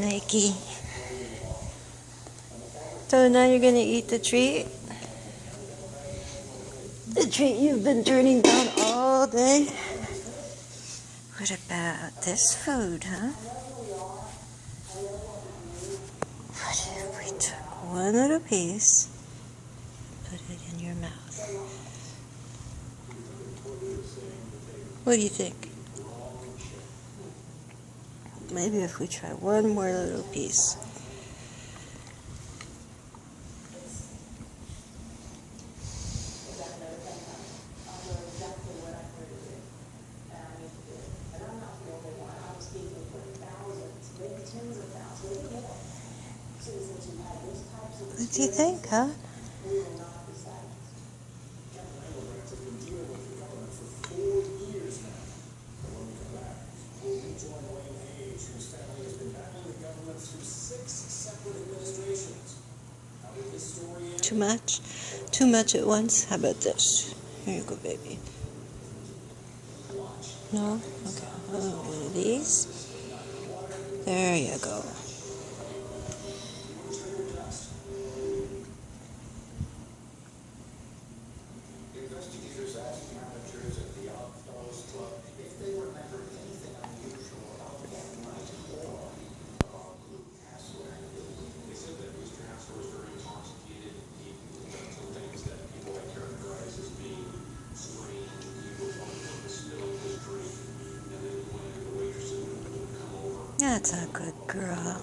Nikki. So now you're gonna eat the treat? The treat you've been turning down all day? What about this food, huh? What if we took one little piece, put it in your mouth? What do you think? Maybe if we try one more little piece. What do you think, huh? Too much? Too much at once? How about this? Here you go, baby. No? Okay. One of these. There you go. That's a good girl.